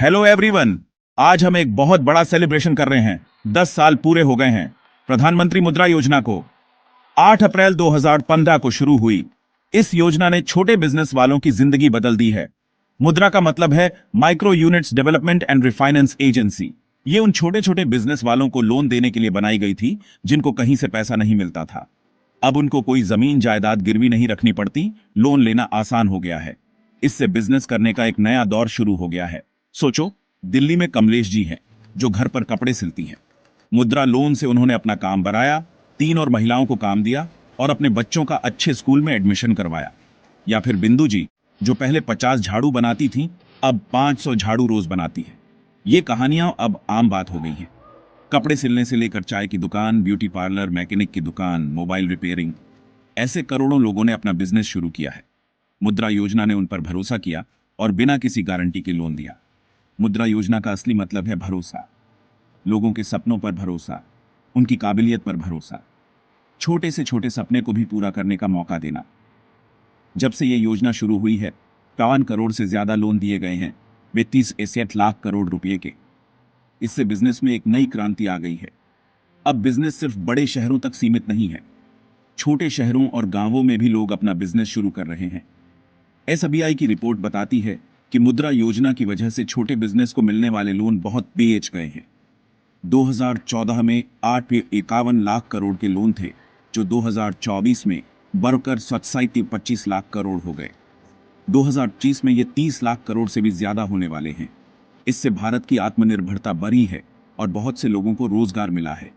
Hello everyone. आज हम एक बहुत बड़ा सेलिब्रेशन कर रहे हैं। 10 साल पूरे हो गए हैं प्रधानमंत्री मुद्रा योजना को। 8 अप्रैल 2015 को शुरू हुई इस योजना ने छोटे बिजनेस वालों की जिंदगी बदल दी है। मुद्रा का मतलब है micro units development and refinance agency. ये उन छोटे छोटे बिजनेस वालों को लोन देने के लिए बनाई गई थी जिनको कहीं से पैसा नहीं मिलता था। अब उनको कोई जमीन जायदाद गिरवी नहीं रखनी पड़ती, लोन लेना आसान हो गया है। इससे बिजनेस करने का एक नया दौर शुरू हो गया है। सोचो, दिल्ली में कमलेश जी हैं जो घर पर कपड़े सिलती हैं। मुद्रा लोन से उन्होंने अपना काम बढ़ाया, 3 और महिलाओं को काम दिया और अपने बच्चों का अच्छे स्कूल में एडमिशन करवाया। या फिर बिंदु जी जो पहले 50 झाड़ू बनाती थी, अब 500 झाड़ू रोज बनाती है। ये कहानियां अब आम बात हो गई हैं। कपड़े सिलने से लेकर चाय की दुकान, ब्यूटी पार्लर, मैकेनिक की दुकान, मोबाइल रिपेयरिंग, ऐसे करोड़ों लोगों ने अपना बिजनेस शुरू किया है। मुद्रा योजना ने उन पर भरोसा किया और बिना किसी गारंटी के लोन दिया। मुद्रा योजना का असली मतलब है भरोसा। लोगों के सपनों पर भरोसा, उनकी काबिलियत पर भरोसा, छोटे से छोटे सपने को भी पूरा करने का मौका देना। जब से ये योजना शुरू हुई है, 52 करोड़ से ज्यादा लोन दिए गए हैं, वे 30 लाख करोड़ रुपए के। इससे बिजनेस में एक नई क्रांति आ गई है। अब बिजनेस सिर्फ बड़े शहरों तक सीमित नहीं है, छोटे शहरों और गांवों में भी लोग अपना बिजनेस शुरू कर रहे हैं। एसबीआई की रिपोर्ट बताती है कि मुद्रा योजना की वजह से छोटे बिजनेस को मिलने वाले लोन बहुत बेच गए हैं। 2014 में 851 लाख करोड़ के लोन थे, जो 2024 में बढ़कर 25 लाख करोड़ हो गए। 2025 में ये 30 लाख करोड़ से भी ज्यादा होने वाले हैं। इससे भारत की आत्मनिर्भरता बढ़ी है और बहुत से लोगों को रोजगार मिला है।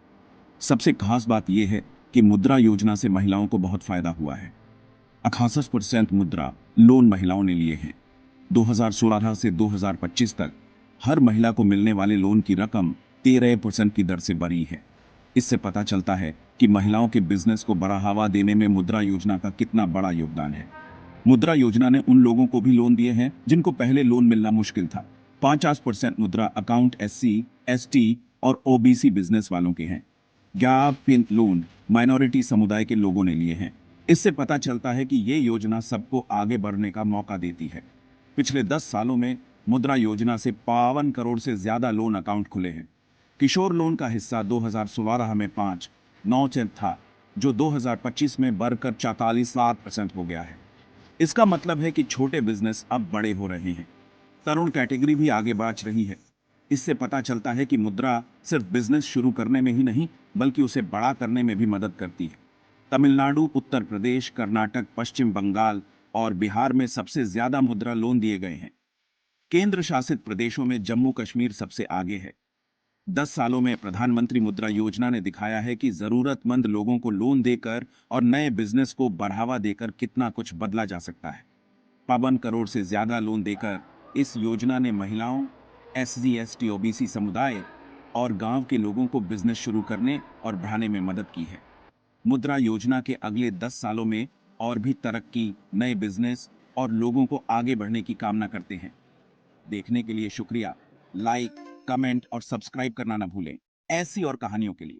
सबसे खास बात यह है कि मुद्रा योजना से महिलाओं को बहुत फायदा हुआ है। 68% मुद्रा लोन महिलाओं ने लिए हैं। 2016 से 2025 तक हर महिला को मिलने वाले लोन की रकम 13% की दर से बढ़ी है। इससे पता चलता है कि महिलाओं के बिजनेस को बढ़ावा देने में मुद्रा योजना का कितना बड़ा योगदान है। मुद्रा योजना ने उन लोगों को भी लोन दिए हैं जिनको पहले लोन मिलना मुश्किल था। 50% मुद्रा अकाउंट एससी, एसटी और ओबीसी बिजनेस वालों के हैं। गैप इन लोन माइनॉरिटी समुदाय के लोगों ने लिए हैं। इससे पता चलता है कि ये योजना सबको आगे बढ़ने का मौका देती है। पिछले 10 सालों में मुद्रा योजना से 52 करोड़ से ज्यादा लोन अकाउंट खुले हैं। किशोर लोन का हिस्सा 2016 में 5.9 था, जो 2025 में बढ़कर 44% हो गया है। इसका मतलब है कि छोटे बिजनेस अब बड़े हो रहे हैं। तरुण कैटेगरी भी आगे बढ़ रही है। इससे पता चलता है कि मुद्रा सिर्फ बिजनेस शुरू करने में ही नहीं, बल्कि उसे बड़ा करने में भी मदद करती है। तमिलनाडु, उत्तर प्रदेश, कर्नाटक, पश्चिम बंगाल और बिहार में सबसे ज्यादा मुद्रा लोन दिए गए हैं। केंद्र शासित प्रदेशों में जम्मू कश्मीर सबसे आगे है। 10 सालों में प्रधानमंत्री मुद्रा योजना ने दिखाया है कि जरूरतमंद लोगों को लोन देकर और नए बिजनेस को बढ़ावा देकर कितना कुछ बदला जा सकता है। 52 करोड़ से ज्यादा लोन देकर इस योजना ने महिलाओं, एससी, एसटी, ओबीसी समुदाय और गांव के लोगों को बिजनेस शुरू करने और बढ़ाने में मदद की है। मुद्रा योजना के अगले 10 सालों में और भी तरक्की, नए बिजनेस और लोगों को आगे बढ़ने की कामना करते हैं। देखने के लिए शुक्रिया। लाइक, कमेंट और सब्सक्राइब करना ना भूलें, ऐसी और कहानियों के लिए।